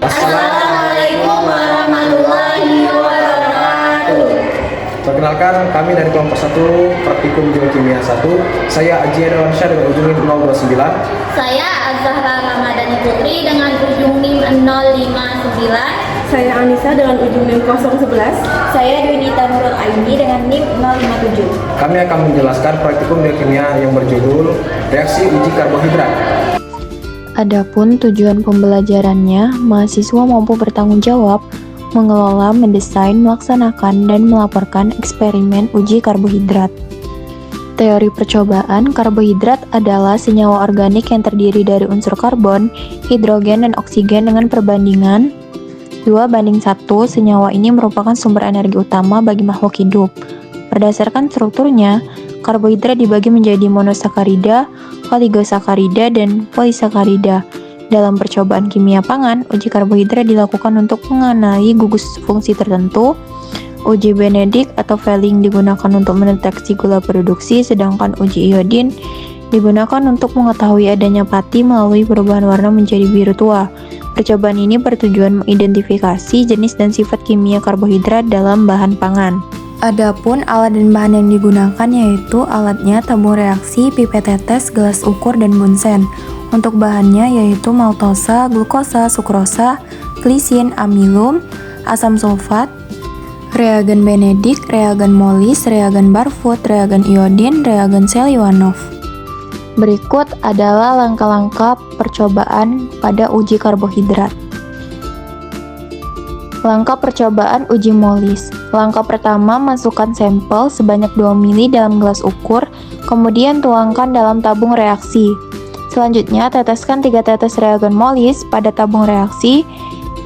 Assalamualaikum warahmatullahi wabarakatuh. Perkenalkan, kami dari kelompok 1 Praktikum Biokimia 1. Saya Aji Adawansyah dengan ujung NIM 029. Saya Azahra Ramadhani Putri dengan ujung NIM 059. Saya Anissa dengan ujung NIM 011. Saya Dunita Nurul Aini dengan NIM 057. Kami akan menjelaskan praktikum biokimia yang berjudul reaksi uji karbohidrat. Adapun tujuan pembelajarannya, mahasiswa mampu bertanggung jawab, mengelola, mendesain, melaksanakan, dan melaporkan eksperimen uji karbohidrat. Teori percobaan, karbohidrat adalah senyawa organik yang terdiri dari unsur karbon, hidrogen, dan oksigen dengan perbandingan 2:1. Senyawa ini merupakan sumber energi utama bagi makhluk hidup. Berdasarkan strukturnya, karbohidrat dibagi menjadi monosakarida, oligosakarida, dan polisakarida. Dalam percobaan kimia pangan, uji karbohidrat dilakukan untuk mengenali gugus fungsi tertentu. Uji Benedict atau Fehling digunakan untuk mendeteksi gula produksi, sedangkan uji iodin digunakan untuk mengetahui adanya pati melalui perubahan warna menjadi biru tua. Percobaan ini bertujuan mengidentifikasi jenis dan sifat kimia karbohidrat dalam bahan pangan. Adapun alat dan bahan yang digunakan yaitu alatnya tabung reaksi, pipet tetes, gelas ukur, dan bunsen. Untuk bahannya yaitu maltosa, glukosa, sukrosa, glisin, amilum, asam sulfat, reagen Benedict, reagen Molis, reagen Barfoot, reagen iodin, reagen Seliwanov. Berikut adalah langkah-langkah percobaan pada uji karbohidrat. Langkah percobaan uji Molis. Langkah pertama, masukkan sampel sebanyak 2 ml dalam gelas ukur, kemudian tuangkan dalam tabung reaksi. Selanjutnya, teteskan 3 tetes reagen Molis pada tabung reaksi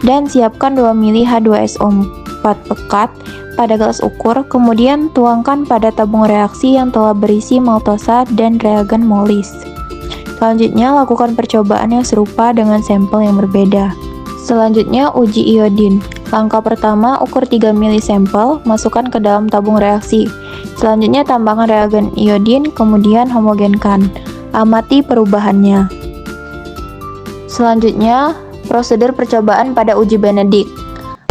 dan siapkan 2 ml H2SO4 pekat pada gelas ukur, kemudian tuangkan pada tabung reaksi yang telah berisi maltosa dan reagen Molis. Selanjutnya, lakukan percobaan yang serupa dengan sampel yang berbeda. Selanjutnya, uji iodin. Langkah pertama, ukur 3 ml sampel, masukkan ke dalam tabung reaksi. Selanjutnya, tambahkan reagen iodin, kemudian homogenkan. Amati perubahannya. Selanjutnya, prosedur percobaan pada uji Benedict.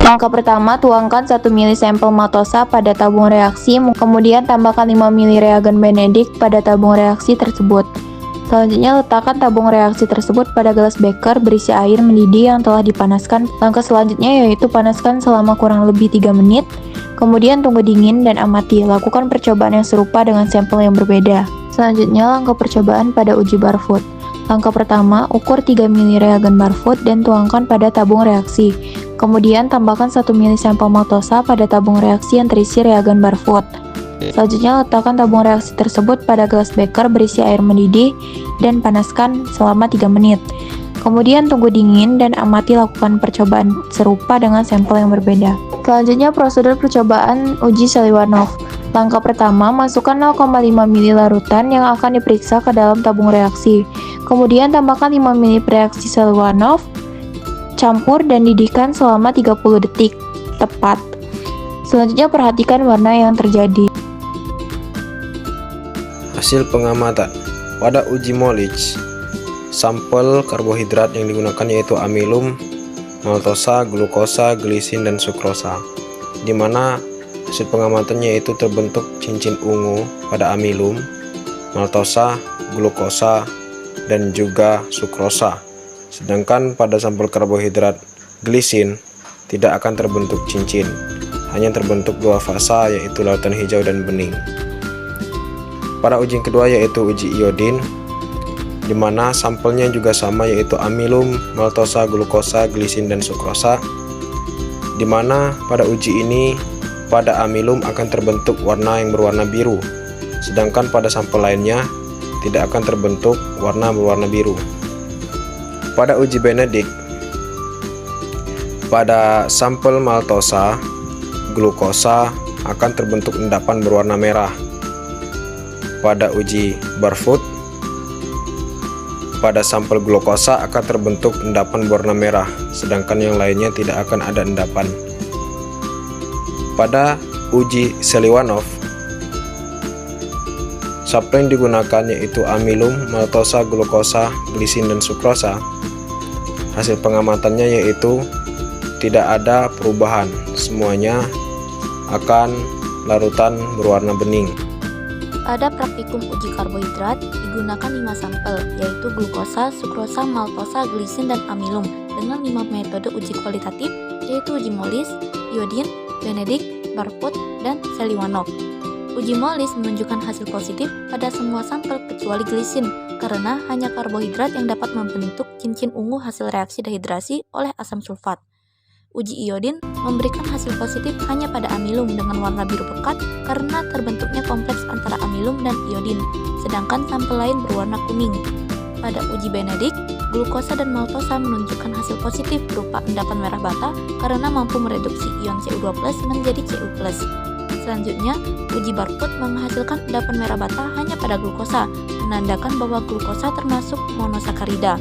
Langkah pertama, tuangkan 1 ml sampel maltosa pada tabung reaksi, kemudian tambahkan 5 ml reagen Benedict pada tabung reaksi tersebut. Selanjutnya, letakkan tabung reaksi tersebut pada gelas beker berisi air mendidih yang telah dipanaskan. Langkah selanjutnya yaitu panaskan selama kurang lebih 3 menit, kemudian tunggu dingin dan amati. Lakukan percobaan yang serupa dengan sampel yang berbeda. Selanjutnya, langkah percobaan pada uji Barfoot. Langkah pertama, ukur 3 ml reagen Barfoot dan tuangkan pada tabung reaksi. Kemudian, tambahkan 1 ml sampel maltosa pada tabung reaksi yang terisi reagen Barfoot. Selanjutnya, letakkan tabung reaksi tersebut pada gelas beker berisi air mendidih dan panaskan selama 3 menit. Kemudian tunggu dingin dan amati, lakukan percobaan serupa dengan sampel yang berbeda. Selanjutnya, prosedur percobaan uji Seliwanov. Langkah pertama, masukkan 0,5 ml larutan yang akan diperiksa ke dalam tabung reaksi. Kemudian tambahkan 5 ml reaksi Seliwanov, campur dan didihkan selama 30 detik tepat. Selanjutnya, perhatikan warna yang terjadi. Hasil pengamatan pada uji Molich, sampel karbohidrat yang digunakan yaitu amilum, maltosa, glukosa, glisin, dan sukrosa, di mana hasil pengamatannya yaitu terbentuk cincin ungu pada amilum, maltosa, glukosa, dan juga sukrosa. Sedangkan pada sampel karbohidrat glisin tidak akan terbentuk cincin, hanya terbentuk 2 fasa yaitu lautan hijau dan bening. Pada uji yang kedua yaitu uji iodin, di mana sampelnya juga sama yaitu amilum, maltosa, glukosa, glisin, dan sukrosa, di mana pada uji ini pada amilum akan terbentuk warna yang berwarna biru, sedangkan pada sampel lainnya tidak akan terbentuk warna berwarna biru. Pada uji Benedict, pada sampel maltosa, glukosa akan terbentuk endapan berwarna merah. Pada uji Barfoot, pada sampel glukosa akan terbentuk endapan berwarna merah, sedangkan yang lainnya tidak akan ada endapan. Pada uji Seliwanov, sampel yang digunakan yaitu amilum, maltosa, glukosa, glisin, dan sukrosa. Hasil pengamatannya yaitu tidak ada perubahan, semuanya akan larutan berwarna bening. Pada praktikum uji karbohidrat digunakan 5 sampel, yaitu glukosa, sukrosa, maltosa, glisin, dan amilum dengan 5 metode uji kualitatif, yaitu uji Molis, iodin, Benedict, Barfoot, dan Seliwanov. Uji Molis menunjukkan hasil positif pada semua sampel kecuali glisin, karena hanya karbohidrat yang dapat membentuk cincin ungu hasil reaksi dehidrasi oleh asam sulfat. Uji iodin memberikan hasil positif hanya pada amilum dengan warna biru pekat karena terbentuknya kompleks antara amilum dan iodin, sedangkan sampel lain berwarna kuning. Pada uji Benedict, glukosa dan maltosa menunjukkan hasil positif berupa endapan merah bata karena mampu mereduksi ion Cu2+ menjadi Cu+. Selanjutnya, uji Barfoot menghasilkan endapan merah bata hanya pada glukosa, menandakan bahwa glukosa termasuk monosakarida.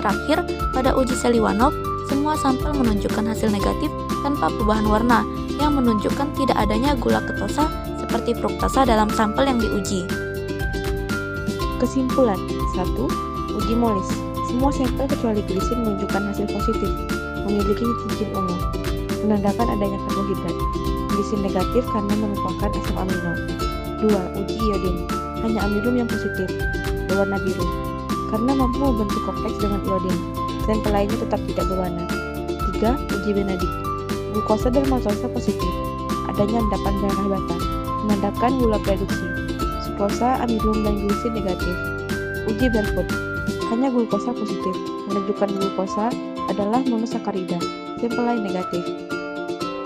Terakhir, pada uji Seliwanov, semua sampel menunjukkan hasil negatif tanpa perubahan warna, yang menunjukkan tidak adanya gula ketosa seperti fruktosa dalam sampel yang diuji. Kesimpulan 1. Uji Molis. Semua sampel kecuali glisin menunjukkan hasil positif, memiliki cincin ungu, menandakan adanya karbohidrat. Glisin negatif karena merupakan asam amino. 2. Uji iodin. Hanya amilum yang positif, berwarna biru, karena mampu membentuk kompleks dengan iodin. Sampel lainnya tetap tidak berwarna. 3. Uji Benedict. Glukosa dan maltosa positif, adanya endapan merah bata, menandakan gula reduksi. Sukrosa, amilum, dan glisin negatif. Uji Barfoot. Hanya glukosa positif, menunjukkan glukosa adalah monosakarida. Sampel lain negatif.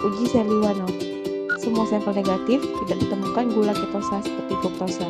Uji Seliwanov. Semua sampel negatif, tidak ditemukan gula ketosa seperti fruktosa.